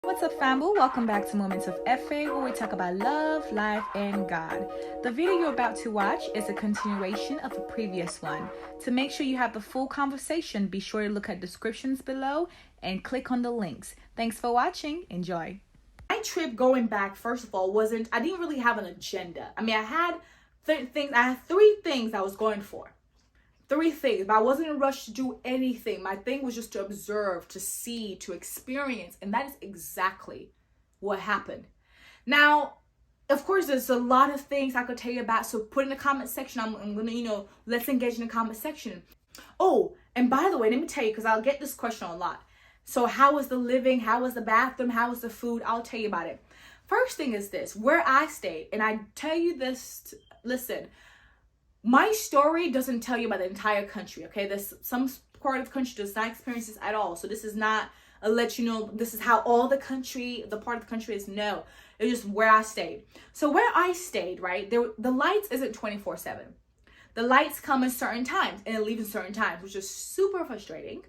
What's up, family? Welcome back to Moments of FA, where we talk about love, life, and God. The video you're about to watch is a continuation of a previous one. To make sure you have the full conversation, be sure to look at descriptions below and click on the links. Thanks for watching. Enjoy. My trip going back, first of all, I didn't really have an agenda. I had three things I was going for. 3 things, but I wasn't in a rush to do anything. My thing was just to observe, to see, to experience, and that is exactly what happened. Now, of course, there's a lot of things I could tell you about, so put in the comment section. I'm gonna, let's engage in the comment section. Oh, and by the way, let me tell you, because I'll get this question a lot. So how was the living? How was the bathroom? How was the food? I'll tell you about it. First thing is this, where I stayed, and I tell you this, listen, my story doesn't tell you about the entire country, okay? There's some part of the country does not experience this at all. So this is not a let you know, this is how all the part of the country is. No, it's just where I stayed. So where I stayed, right, the lights isn't 24/7. The lights come at certain times and they leave at certain times, which is super frustrating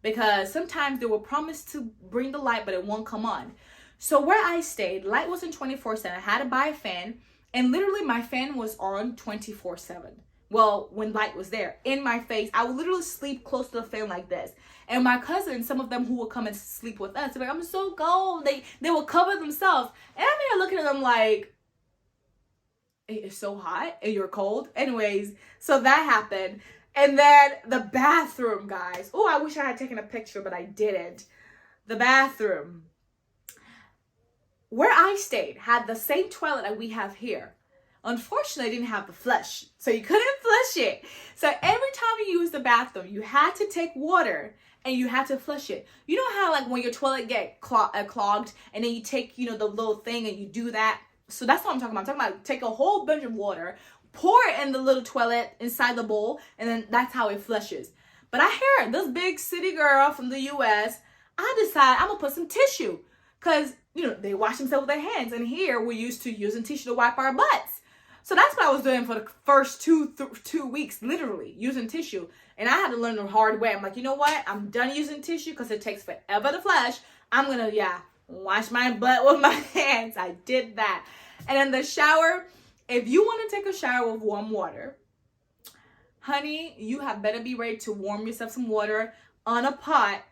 because sometimes they will promise to bring the light, but it won't come on. So where I stayed, light wasn't 24/7. I had to buy a fan. And literally my fan was on 24/7. Well, when light was there in my face, I would literally sleep close to the fan like this. And my cousins, some of them who would come and sleep with us, they're like, I'm so cold. They will cover themselves. And I'm here looking at them like, it's so hot and you're cold. Anyways, so that happened. And then the bathroom, guys. Oh, I wish I had taken a picture, but I didn't. The bathroom. Where I stayed had the same toilet that we have here. Unfortunately, I didn't have the flush, so you couldn't flush it. So every time you use the bathroom, you had to take water and you had to flush it. You know how like when your toilet get clogged and then you take, the little thing and you do that? So that's what I'm talking about. I'm talking about take a whole bunch of water, pour it in the little toilet inside the bowl, and then that's how it flushes. But I hear this big city girl from the US, I decided I'm gonna put some tissue because they wash themselves with their hands. And here we're used to using tissue to wipe our butts. So that's what I was doing for the first two weeks, literally using tissue. And I had to learn the hard way. I'm like, you know what? I'm done using tissue because it takes forever to flush. I'm going to, wash my butt with my hands. I did that. And in the shower, if you want to take a shower with warm water, honey, you have better be ready to warm yourself some water in a pot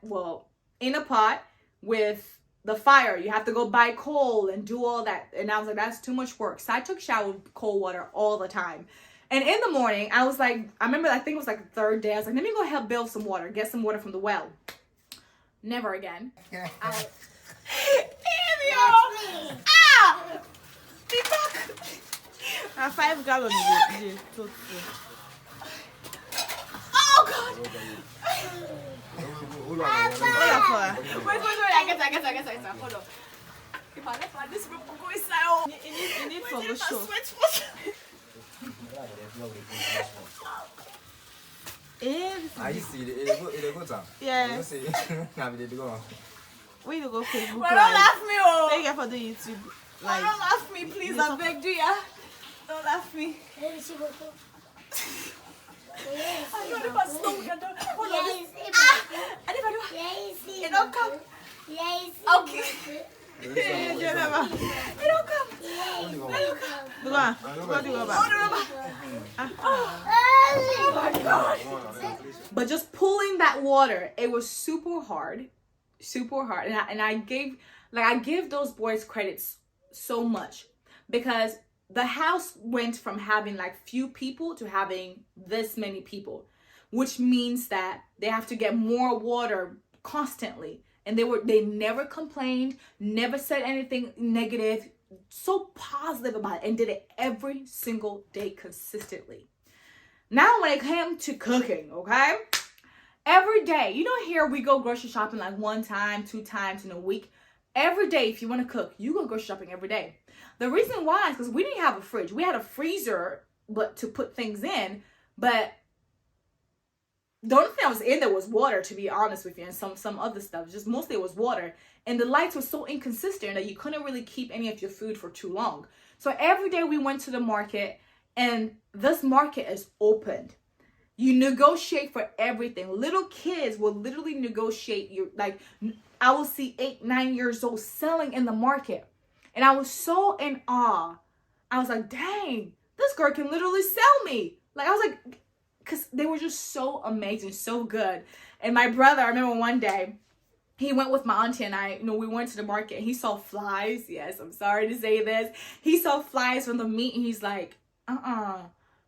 with the fire. You have to go buy coal and do all that. And I was like, that's too much work. So I took a shower with cold water all the time. And in the morning, I was like, I think it was like the third day. I was like, let me go help build some water, get some water from the well. Never again. Ah! Be back! 5 gallons. Oh, God! Wait, I guess. Hold on. If I left like this, we'll go inside. you need for the show. I see it go down. Yeah. Where you go Facebook? Well, don't laugh me, oh. Thank you for the YouTube. Like, don't laugh me, please. I beg you, yeah. Don't laugh me. I don't pass no. Hold on. I never do. It don't come. Okay. It don't come. Oh my God. But just pulling that water, it was super hard. And I give those boys credits so much because the house went from having like few people to having this many people, which means that they have to get more water constantly. And they never complained, never said anything negative, so positive about it, and did it every single day consistently. Now when it came to cooking, okay? Every day, here we go grocery shopping like 1 time, 2 times in a week. Every day, if you want to cook, you go grocery shopping every day. The reason why is because we didn't have a fridge. We had a freezer to put things in, but the only thing that was in there was water, to be honest with you, and some other stuff. Just mostly it was water. And the lights were so inconsistent that you couldn't really keep any of your food for too long. So every day we went to the market, and this market is opened. You negotiate for everything. Little kids will literally negotiate. I will see 8, 9 years old selling in the market. And I was so in awe. I was like, dang, this girl can literally sell me. Like, I was like, because they were just so amazing, so good. And my brother, I remember one day, he went with my auntie and I, we went to the market and he saw flies. Yes, I'm sorry to say this. He saw flies from the meat and he's like,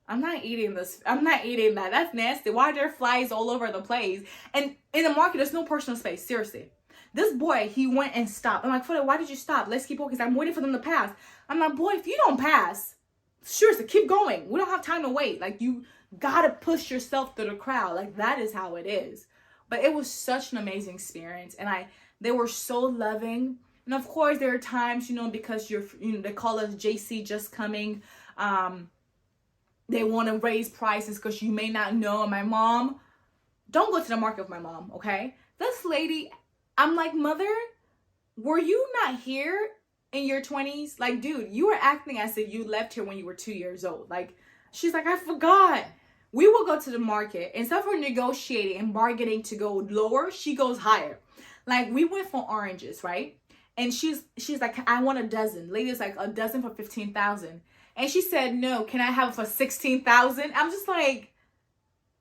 I'm not eating this. I'm not eating that. That's nasty. Why are there flies all over the place? And in the market, there's no personal space. Seriously. This boy, he went and stopped. I'm like, Fode, why did you stop? Let's keep walking. I'm waiting for them to pass. I'm like, boy, if you don't pass, seriously, keep going. We don't have time to wait. Like, you gotta push yourself through the crowd. Like, that is how it is. But it was such an amazing experience. And they were so loving. And of course, there are times, because they call us JC just coming. They want to raise prices because you may not know. And my mom, don't go to the market with my mom, okay? This lady, I'm like, mother, were you not here in your 20s? Like, dude, you were acting as if you left here when you were 2 years old. Like, she's like, I forgot. We will go to the market. Instead of negotiating and bargaining to go lower, she goes higher. Like, we went for oranges, right? And she's like, I want a dozen. Lady's like, a dozen for 15,000. And she said, no, can I have it for 16,000? I'm just like,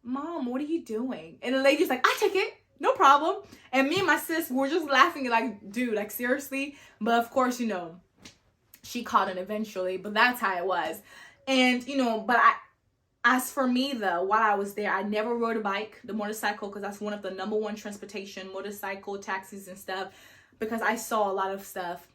Mom, what are you doing? And the lady's like, I take it. No problem. And me and my sis were just laughing like, dude, like, seriously? But of course, she caught it eventually. But that's how it was. And, as for me, though, while I was there, I never rode a bike, the motorcycle, because that's one of the #1 transportation, motorcycle, taxis and stuff, because I saw a lot of stuff.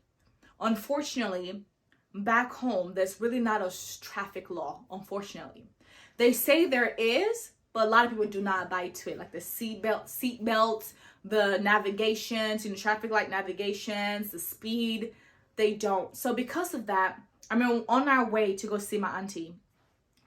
Unfortunately, back home, there's really not a traffic law, unfortunately. They say there is, but a lot of people do not abide to it, like the seat belts, the navigations, traffic light navigations, the speed, they don't. So because of that, I mean, on our way to go see my auntie,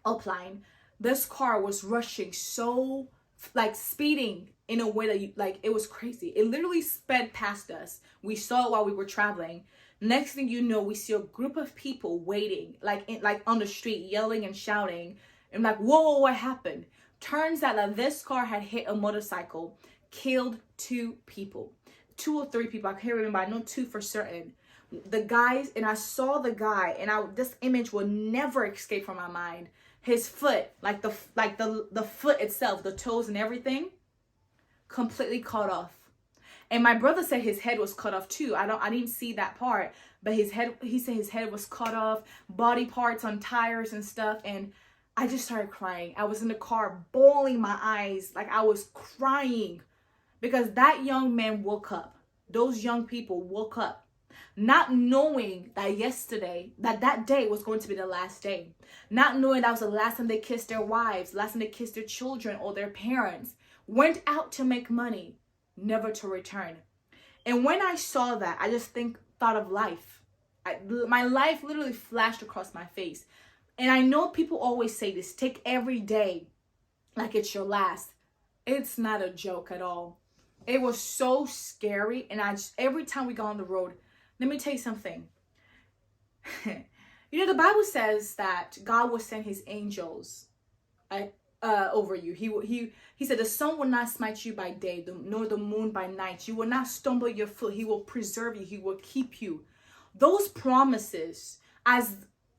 upline, this car was rushing so, like, speeding in a way that it was crazy. It literally sped past us. We saw it while we were traveling. Next thing you know, we see a group of people waiting, like on the street, yelling and shouting. And like, whoa, what happened? Turns out that this car had hit a motorcycle, killed 2 people. 2 or 3 people, I can't remember. I know 2 for certain. The guys, and I saw the guy, and this image will never escape from my mind. His foot, like the foot itself, the toes and everything, completely cut off. And my brother said his head was cut off too. I didn't see that part, but he said his head was cut off, body parts on tires and stuff. And I just started crying. I was in the car bawling my eyes, like I was crying, because that young man woke up. Those young people woke up, not knowing that that day was going to be the last day. Not knowing that was the last time they kissed their wives, last time they kissed their children or their parents. Went out to make money, never to return. And when I saw that, I just thought of life. My life literally flashed across my face. And I know people always say this, take every day like it's your last. It's not a joke at all. It was so scary. And every time we got on the road, let me tell you something. The Bible says that God will send his angels over you. He said the sun will not smite you by day, nor the moon by night. You will not stumble your foot. He will preserve you. He will keep you. Those promises,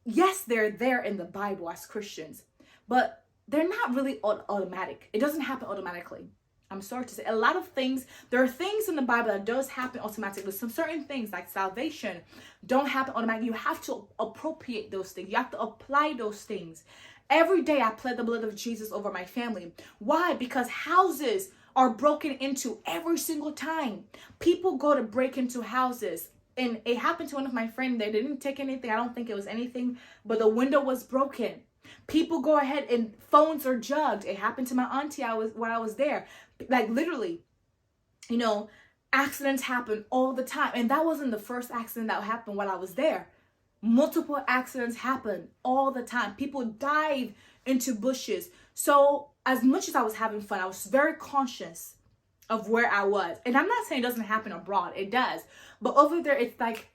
yes, they're there in the Bible as Christians, but they're not really automatic. It doesn't happen automatically. I'm sorry to say, a lot of things, there are things in the Bible that does happen automatically. Some certain things like salvation don't happen automatically. You have to appropriate those things. You have to apply those things. Every day I plead the blood of Jesus over my family. Why? Because houses are broken into every single time. People go to break into houses. And it happened to one of my friends. They didn't take anything. I don't think it was anything, but the window was broken. People go ahead and phones are jugged. It happened to my auntie when I was there. Like, literally, accidents happen all the time. And that wasn't the first accident that happened while I was there. Multiple accidents happen all the time. People dive into bushes. So as much as I was having fun, I was very conscious of where I was. And I'm not saying it doesn't happen abroad. It does. But over there, it's like,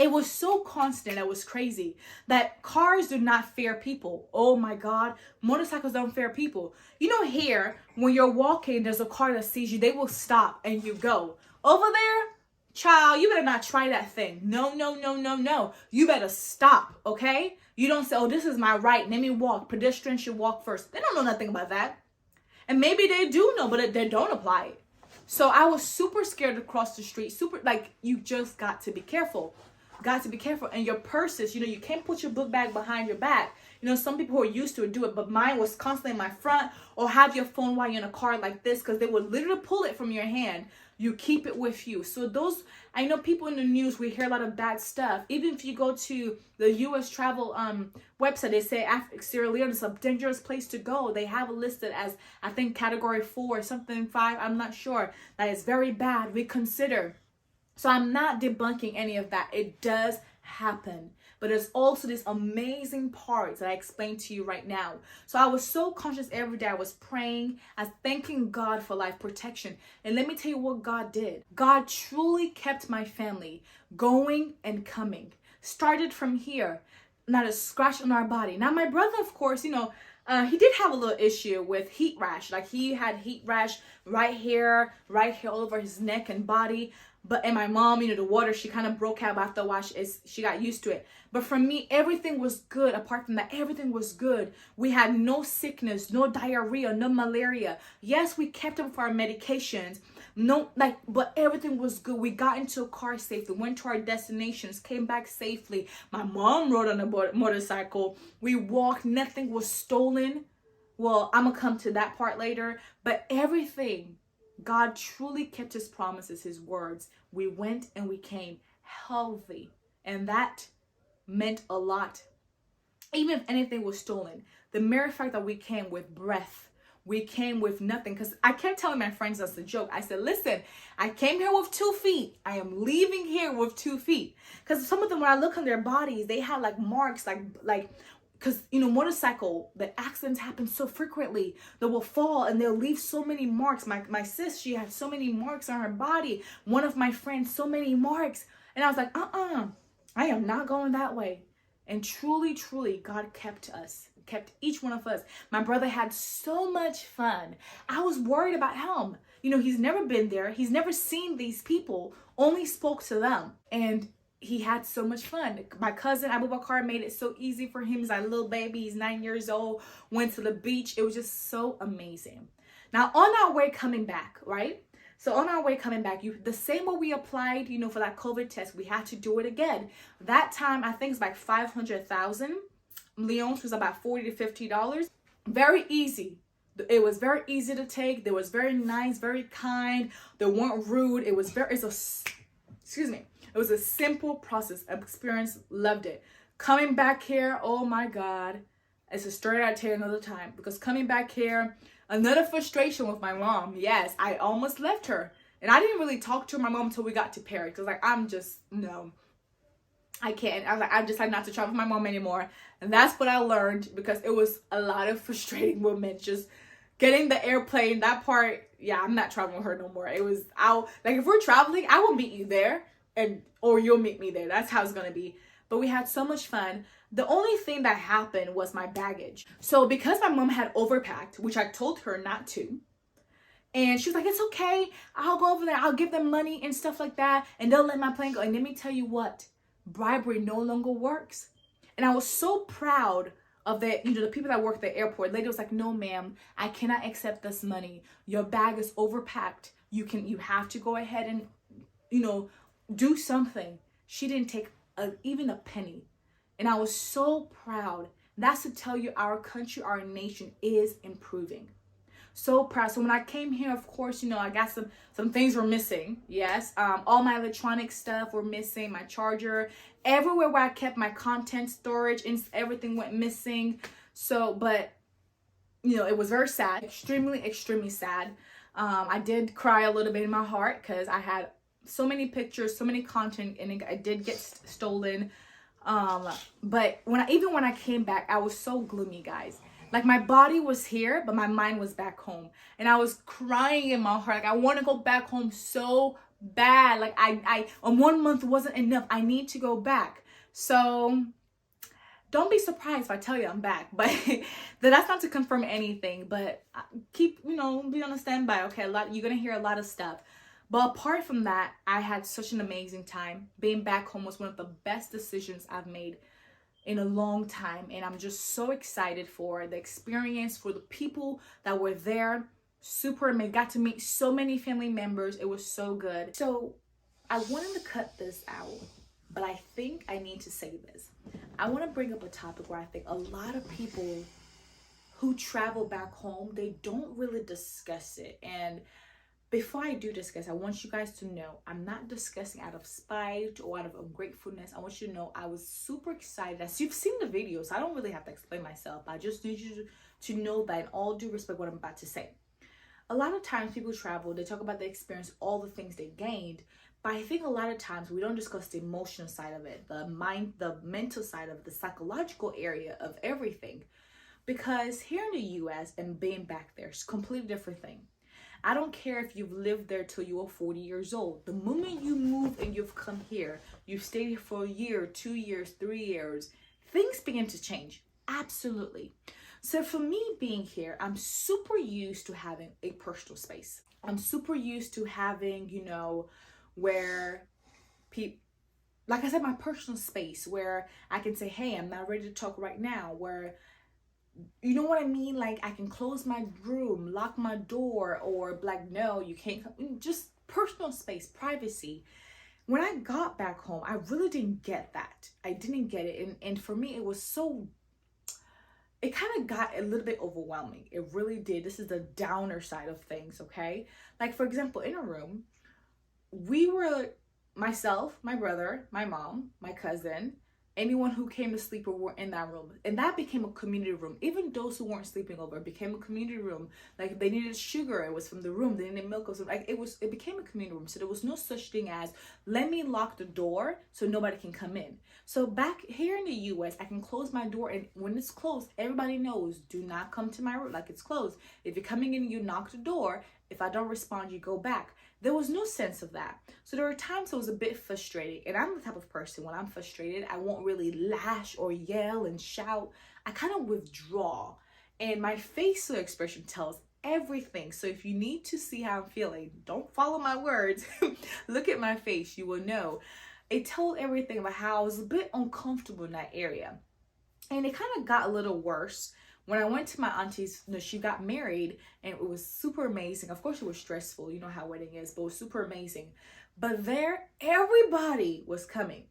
It was so constant. It was crazy that cars do not fear people. Oh my God. Motorcycles don't fear people. You know, here, when you're walking, there's a car that sees you. They will stop and you go. Over there, child, you better not try that thing. No, no, no, no, no. You better stop, okay? You don't say, oh, this is my right. Let me walk. Pedestrians should walk first. They don't know nothing about that. And maybe they do know, but they don't apply it. So I was super scared to cross the street. Super, like, you just got to be careful. Got to be careful. And your purses, you know, you can't put your book bag behind your back. You know, some people who are used to it do it, but mine was constantly in my front, or have your phone while you're in a car like this, because they would literally pull it from your hand. You keep it with you. So those, I know people in the news, we hear a lot of bad stuff. Even if you go to the U.S. travel website, they say Sierra Leone is a dangerous place to go. They have it listed as, I think, category 4 or something 5. I'm not sure. That is very bad. We consider. So I'm not debunking any of that. It does happen. But there's also this amazing part that I explained to you right now. So I was so conscious every day. I was praying, I was thanking God for life protection. And let me tell you what God did. God truly kept my family going and coming. Started from here, not a scratch on our body. Now my brother, of course, you know, he did have a little issue with heat rash. Like he had heat rash right here all over his neck and body. And my mom, you know, the water, she kind of broke out after a while. She got used to it. But for me, everything was good. Apart from that, everything was good. We had no sickness, no diarrhea, no malaria. Yes, we kept up with our medications. But everything was good. We got into a car safely, went to our destinations, came back safely. My mom rode on a motorcycle. We walked. Nothing was stolen. Well, I'm going to come to that part later. But everything, God truly kept his promises, his words. We went and we came healthy. And that meant a lot. Even if anything was stolen, the mere fact that we came with breath, we came with nothing. Because I kept telling my friends as a joke. I said, listen, I came here with 2 feet. I am leaving here with 2 feet. Because some of them, when I look on their bodies, they had like marks, like because, you know, motorcycle, the accidents happen so frequently. They will fall and they'll leave so many marks. My sis, she had so many marks on her body. One of my friends, so many marks. And I was like, I am not going that way. And truly, truly, God kept us. Kept each one of us. My brother had so much fun. I was worried about him. You know, he's never been there. He's never seen these people. Only spoke to them. And he had so much fun. My cousin Abu Bakar made it so easy for him. He's like a little baby. He's 9 years old. Went to the beach. It was just so amazing. Now, on our way coming back, right? So on our way coming back, the same way we applied, you know, for that COVID test, we had to do it again. That time, I think it's like 500,000. Leone's was about $40 to $50. Very easy. It was very easy to take. They was very nice, very kind. They weren't rude. It was It was a simple process. Experience, loved it. Coming back here, oh my God. It's a story I'll tell you another time. Because coming back here, another frustration with my mom. Yes, I almost left her. And I didn't really talk to my mom until we got to Paris. Because no. I can't. I was like, I decided not to travel with my mom anymore. And that's what I learned. Because it was a lot of frustrating moments. Just getting the airplane, that part, yeah, I'm not traveling with her no more. It was, if we're traveling, I will meet you there. Or you'll meet me there. That's how it's gonna be. But we had so much fun. The only thing that happened was my baggage. So because my mom had overpacked, which I told her not to, and she was like, it's okay, I'll go over there, I'll give them money and stuff like that, and they'll let my plane go. And let me tell you what, bribery no longer works. And I was so proud of the people that work at the airport. The lady was like, no ma'am, I cannot accept this money. Your bag is overpacked. You have to go ahead and, do something. She didn't take even a penny. And I was so proud. That's to tell you our country, our nation is improving. So proud. So when I came here, of course, I got some things were missing. Yes. All my electronic stuff were missing. My charger. Everywhere where I kept my content storage and everything went missing. So, but, it was very sad. Extremely, extremely sad. I did cry a little bit in my heart because I had so many pictures, so many content, and it did get stolen. But when I came back, I was so gloomy, guys. Like my body was here, but my mind was back home. And I was crying in my heart. Like I want to go back home so bad. Like I on 1 month wasn't enough. I need to go back. So don't be surprised if I tell you I'm back, but that's not to confirm anything, but keep, be on a standby. Okay, you're gonna hear a lot of stuff. But apart from that, I had such an amazing time. Being back home was one of the best decisions I've made in a long time, and I'm just so excited for the experience, for the people that were there. Super amazing. Got to meet so many family members. It was so good. So I wanted to cut this out, but I think I need to say this. I want to bring up a topic where I think a lot of people who travel back home, they don't really discuss it. And before I do discuss, I want you guys to know I'm not discussing out of spite or out of ungratefulness. I want you to know I was super excited. As you've seen the video, so I don't really have to explain myself. I just need you to know that in all due respect what I'm about to say. A lot of times people travel, they talk about the experience, all the things they gained. But I think a lot of times we don't discuss the emotional side of it, the mind, the mental side of it, the psychological area of everything. Because here in the US and being back there is a completely different thing. I don't care if you've lived there till you were 40 years old. The moment you move and you've come here, you've stayed here for a year, 2 years, 3 years, things begin to change. Absolutely. So for me being here, I'm super used to having a personal space. I'm super used to having, where people, like I said, my personal space where I can say, hey, I'm not ready to talk right now, where, you know what I mean? Like I can close my room, lock my door, or like, no, you can't come. Just personal space, privacy. When I got back home, I really didn't get that. I didn't get it. And for me, it was so, it kind of got a little bit overwhelming. It really did. This is the downer side of things, okay? Like for example, in a room, we were myself, my brother, my mom, my cousin, anyone who came to sleep or were in that room. And that became a community room. Even those who weren't sleeping over, it became a community room. Like if they needed sugar, it was from the room. They needed milk, like it became a community room. So there was no such thing as, let me lock the door so nobody can come in. So back here in the US, I can close my door, and when it's closed, everybody knows, do not come to my room, like it's closed. If you're coming in, you knock the door. If I don't respond, you go back. There was no sense of that. So there were times it was a bit frustrating. And I'm the type of person, when I'm frustrated, I won't really lash or yell and shout. I kind of withdraw. And my facial expression tells everything. So if you need to see how I'm feeling, don't follow my words. Look at my face, you will know. It told everything about how I was a bit uncomfortable in that area. And it kind of got a little worse when I went to my auntie's. She got married, and it was super amazing. Of course it was stressful, you know how wedding is, but it was super amazing. But there, everybody was coming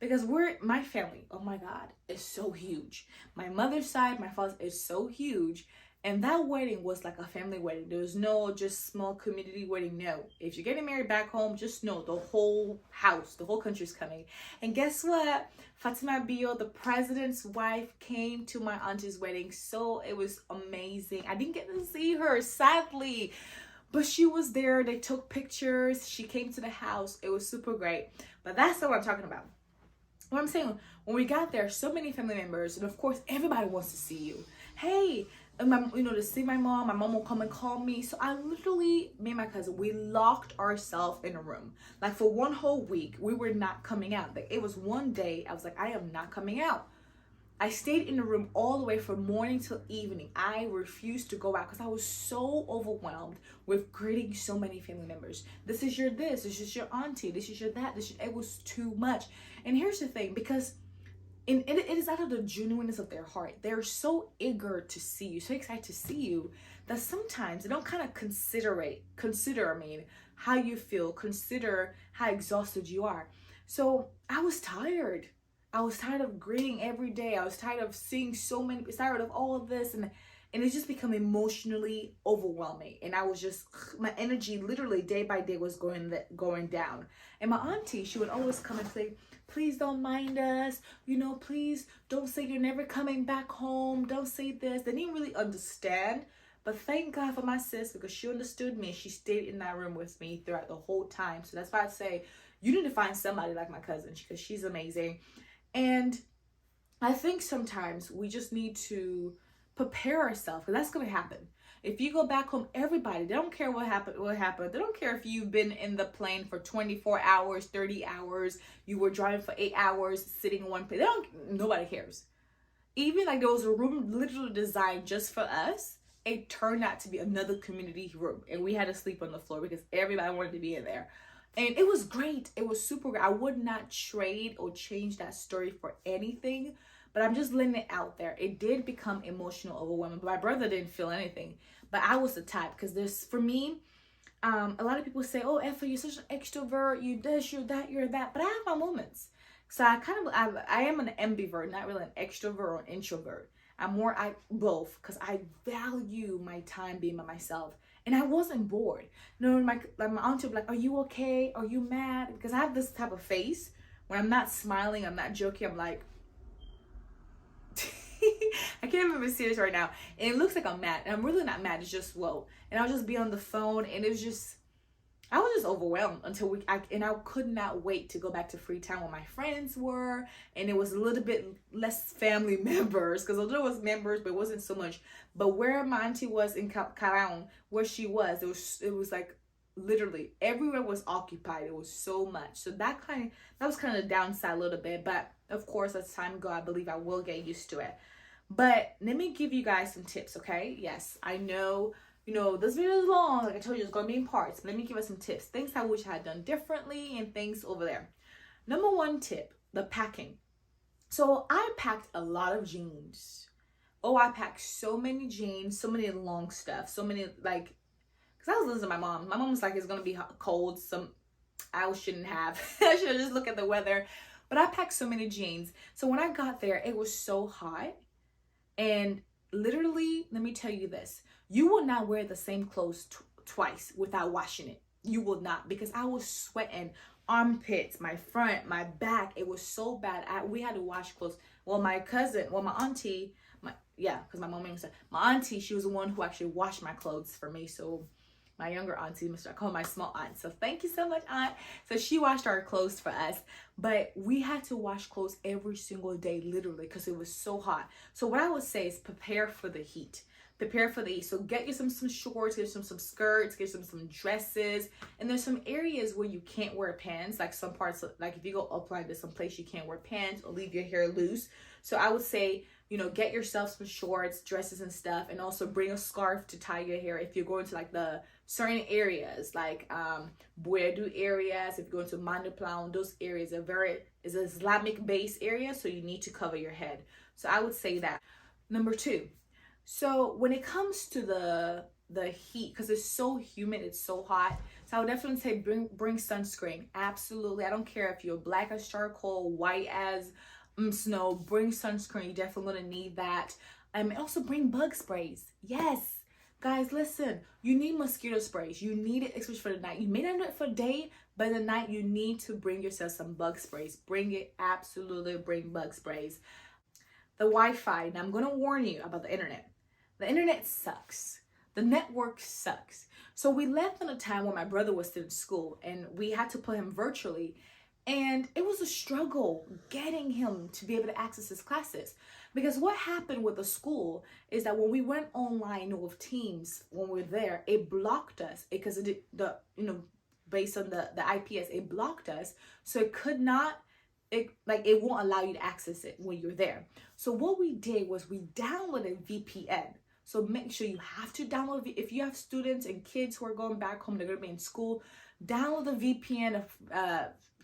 because my family, oh my God, is so huge. My mother's side, my father's is so huge. And that wedding was like a family wedding. There was no just small community wedding. No. If you're getting married back home, just know the whole house, the whole country's coming. And guess what? Fatima Bio, the president's wife, came to my auntie's wedding. So it was amazing. I didn't get to see her, sadly. But she was there. They took pictures. She came to the house. It was super great. But that's not what I'm talking about. What I'm saying, when we got there, so many family members. And of course, everybody wants to see you. Hey, to see my mom will come and call me. So I literally, me and my cousin, we locked ourselves in a room. Like for one whole week, we were not coming out. Like it was one day, I was like, I am not coming out. I stayed in the room all the way from morning till evening. I refused to go out because I was so overwhelmed with greeting so many family members. This is your this is your auntie, this is your that. It was too much. And here's the thing, because it is out of the genuineness of their heart. They're so eager to see you, so excited to see you, that sometimes they don't kind of consider how you feel, consider how exhausted you are. So I was tired. I was tired of greeting every day. I was tired of seeing so many, tired of all of this. And it just become emotionally overwhelming. And I was just, my energy literally day by day was going down. And my auntie, she would always come and say, please don't mind us. Please don't say you're never coming back home. Don't say this. They didn't really understand. But thank God for my sis, because she understood me. She stayed in that room with me throughout the whole time. So that's why I say you need to find somebody like my cousin, because she's amazing. And I think sometimes we just need to prepare ourselves, because that's going to happen. If you go back home, everybody, they don't care what happened. They don't care if you've been in the plane for 24 hours, 30 hours, you were driving for 8 hours, sitting in one place. Nobody cares. Even like there was a room literally designed just for us. It turned out to be another community room, and we had to sleep on the floor because everybody wanted to be in there. And it was great. It was super great. I would not trade or change that story for anything, but I'm just letting it out there. It did become emotional overwhelming, but my brother didn't feel anything. But I was the type, because for me, a lot of people say, oh, Effa, you're such an extrovert, you this, you're that, you're that. But I have my moments. So I am an ambivert, not really an extrovert or an introvert. Both, because I value my time being by myself. And I wasn't bored. My aunt would be like, are you okay? Are you mad? Because I have this type of face. When I'm not smiling, I'm not joking, I'm like, I can't even be serious right now. And it looks like I'm mad. And I'm really not mad. It's just, whoa. And I'll just be on the phone. And it was just, I was just overwhelmed until I could not wait to go back to Freetown where my friends were. And it was a little bit less family members. Because although it was members, but it wasn't so much. But where my auntie was in Carão, where she was, it was like literally everywhere was occupied. It was so much. So that was kind of the downside a little bit. But of course, as time goes, I believe I will get used to it. But let me give you guys some tips, okay? Yes, I know, this video is long. Like I told you, it's going to be in parts. But let me give us some tips. Things I wish I had done differently and things over there. Number one tip, the packing. So I packed a lot of jeans. Oh, I packed so many jeans, so many long stuff, so many, like, because I was listening to my mom. My mom was like, it's going to be cold. I shouldn't have. I should have just looked at the weather. But I packed so many jeans. So when I got there, it was so hot. And literally, let me tell you this. You will not wear the same clothes twice without washing it. You will not, because I was sweating. Armpits, my front, my back. It was so bad. We had to wash clothes. Well, my auntie, because my mom said, my auntie, she was the one who actually washed my clothes for me. So my younger auntie, I call her my small aunt. So thank you so much, aunt. So she washed our clothes for us. But we had to wash clothes every single day, literally, because it was so hot. So what I would say is prepare for the heat. Prepare for the heat. So get you some shorts, get some skirts, get some dresses. And there's some areas where you can't wear pants. Like some parts, like if you go upline, there's some place you can't wear pants or leave your hair loose. So I would say, get yourself some shorts, dresses and stuff. And also bring a scarf to tie your hair if you're going to like the certain areas, like Buedu areas. If you go into Mandaplan, those areas is an Islamic based area. So you need to cover your head. So I would say that. Number two. So when it comes to the heat, because it's so humid, it's so hot. So I would definitely say bring sunscreen. Absolutely. I don't care if you're black as charcoal, white as snow, bring sunscreen. You're definitely going to need that. And also bring bug sprays. Yes. Guys, listen, you need mosquito sprays. You need it, especially for the night. You may not do it for the day, but in the night, you need to bring yourself some bug sprays. Bring it. Absolutely bring bug sprays. The Wi-Fi. Now, I'm going to warn you about the internet. The internet sucks. The network sucks. So we left on a time when my brother was still in school, and we had to put him virtually. And it was a struggle getting him to be able to access his classes. Because what happened with the school is that when we went online with Teams, when we were there, it blocked us because based on the IPS, it blocked us. So it could not, it won't allow you to access it when you're there. So what we did was we downloaded VPN. So make sure you have to download, if you have students and kids who are going back home, they're going to be in school, download the VPN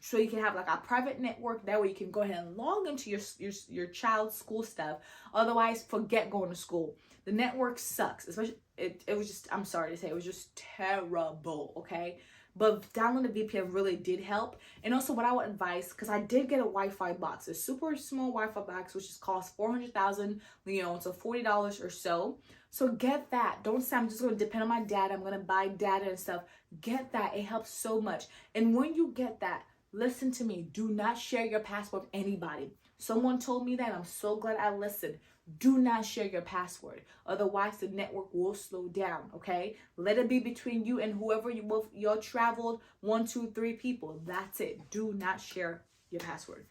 so you can have like a private network. That way you can go ahead and log into your child's school stuff. Otherwise, forget going to school. The network sucks. Especially it was just, I'm sorry to say, it was just terrible, okay? But downloading the VPN really did help. And also what I would advise, because I did get a Wi-Fi box, a super small Wi-Fi box, which is cost 400,000 Leone, so $40 or so. So get that. Don't say I'm just going to depend on my data. I'm going to buy data and stuff. Get that. It helps so much. And when you get that, listen to me. Do not share your password with anybody. Someone told me that, and I'm so glad I listened. Do not share your password. Otherwise, the network will slow down, okay? Let it be between you and whoever y'all traveled, 1, 2, 3 people. That's it. Do not share your password.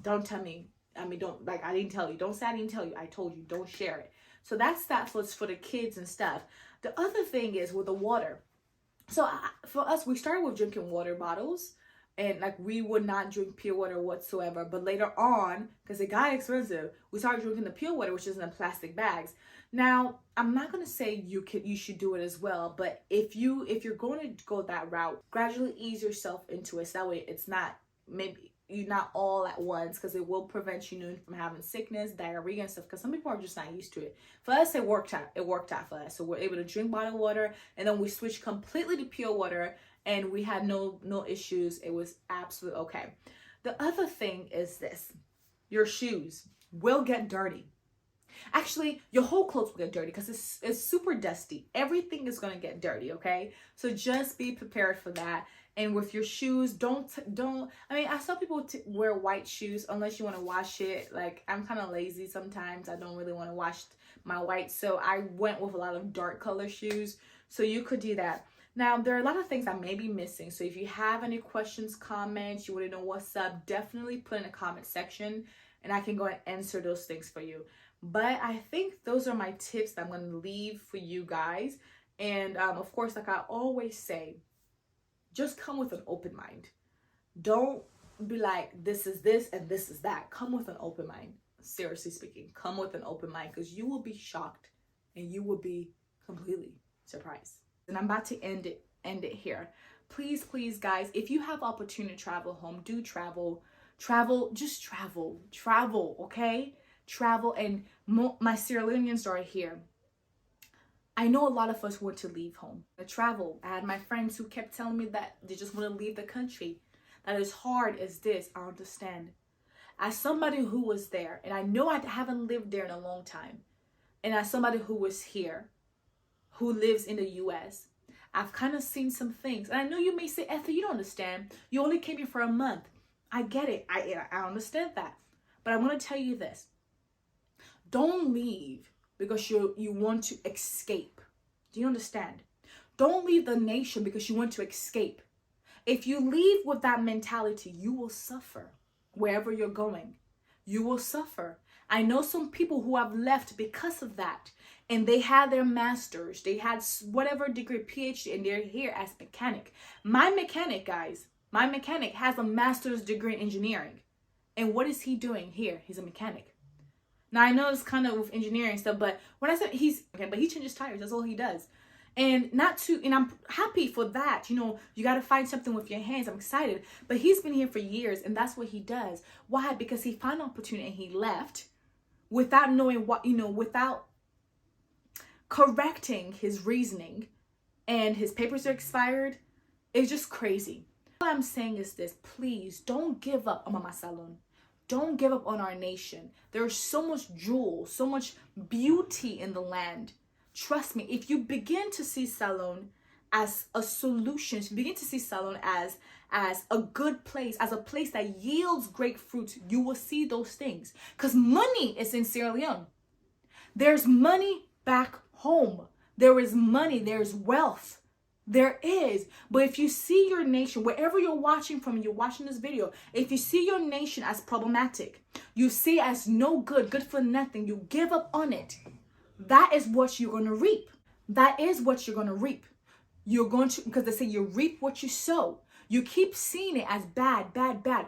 Don't tell me. I didn't tell you. Don't say I didn't tell you. I told you. Don't share it. So that's that for the kids and stuff. The other thing is with the water. So for us, we started with drinking water bottles, and like we would not drink pure water whatsoever. But later on, because it got expensive, we started drinking the pure water, which is in plastic bags. Now, I'm not gonna say you should do it as well, but if you're going to go that route, gradually ease yourself into it. So that way, it's not maybe you're not all at once, because it will prevent you from having sickness, diarrhea and stuff, because some people are just not used to it. For us, it worked out for us. So we're able to drink bottled water, and then we switched completely to pure water, and we had no issues. It was absolutely okay. The other thing is this: your shoes will get dirty. Actually, your whole clothes will get dirty because it's super dusty. Everything is going to get dirty, okay? So just be prepared for that. And with your shoes, don't, I mean, I saw people wear white shoes unless you want to wash it. Like, I'm kind of lazy sometimes. I don't really want to wash my white. So I went with a lot of dark color shoes. So you could do that. Now, there are a lot of things I may be missing. So if you have any questions, comments, you want to know what's up, definitely put in the comment section and I can go and answer those things for you. But I think those are my tips that I'm going to leave for you guys. And of course, like I always say, just come with an open mind. Don't be like, this is this and this is that. Come with an open mind. Seriously speaking, come with an open mind, because you will be shocked and you will be completely surprised. And I'm about to end it here. Please, guys, if you have opportunity to travel home, do travel, just travel, okay? Travel. And my Sierra Leoneans are here. I know a lot of us want to leave home, to travel. I had my friends who kept telling me that they just want to leave the country. That as hard as this, I understand. As somebody who was there, and I know I haven't lived there in a long time, and as somebody who was here, who lives in the US, I've kind of seen some things. And I know you may say, Ethel, you don't understand. You only came here for a month. I get it. I understand that. But I'm going to tell you this. Don't leave because you want to escape. Do you understand? Don't leave the nation because you want to escape. If you leave with that mentality, you will suffer wherever you're going. You will suffer. I know some people who have left because of that, and they had their masters, they had whatever degree, PhD, and they're here as mechanic. My mechanic, guys, has a master's degree in engineering. And what is he doing here? He's a mechanic. Now, I know it's kind of with engineering stuff, but when I said he changes tires, that's all he does. And I'm happy for that. You know, you got to find something with your hands. I'm excited. But he's been here for years, and that's what he does. Why? Because he found an opportunity and he left without knowing what, without correcting his reasoning, and his papers are expired. It's just crazy. All I'm saying is this: please don't give up on Mama Salon. Don't give up on our nation. There's so much jewel, so much beauty in the land. Trust me, if you begin to see Salon as a solution, if you begin to see Salon as a good place, as a place that yields great fruits, you will see those things. Because money is in Sierra Leone. There's money back home. There is money, there's wealth. There is. But if you see your nation, wherever you're watching from, you're watching this video, if you see your nation as problematic, you see it as no good for nothing, you give up on it, that is what you're going to reap. That is what you're going to reap. You're going to, because they say you reap what you sow. You keep seeing it as bad.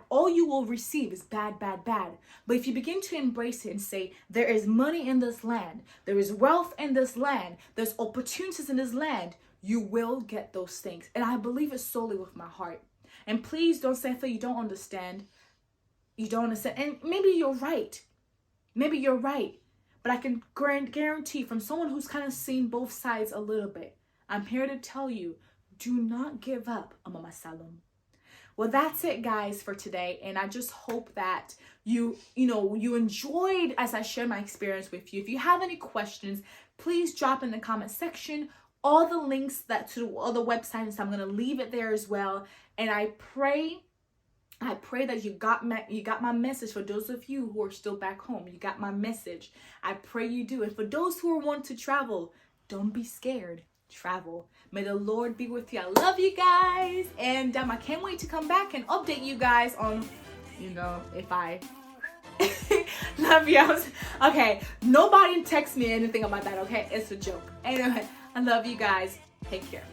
All you will receive is bad. But if you begin to embrace it and say, there is money in this land, there is wealth in this land, there's opportunities in this land, you will get those things. And I believe it solely with my heart. And please don't say, Phil, you don't understand. You don't understand. And maybe you're right. But I can guarantee, from someone who's kind of seen both sides a little bit, I'm here to tell you, do not give up on Mama Salon. Well, that's it, guys, for today. And I just hope that you enjoyed as I shared my experience with you. If you have any questions, please drop in the comment section. All the links to all the websites, I'm going to leave it there as well. And I pray that you got my message. For those of you who are still back home, you got my message. I pray you do. And for those who want to travel, don't be scared. Travel. May the Lord be with you. I love you guys. And I can't wait to come back and update you guys on, if I Love you. Okay, nobody text me anything about that, okay? It's a joke. Anyway, I love you guys. Take care.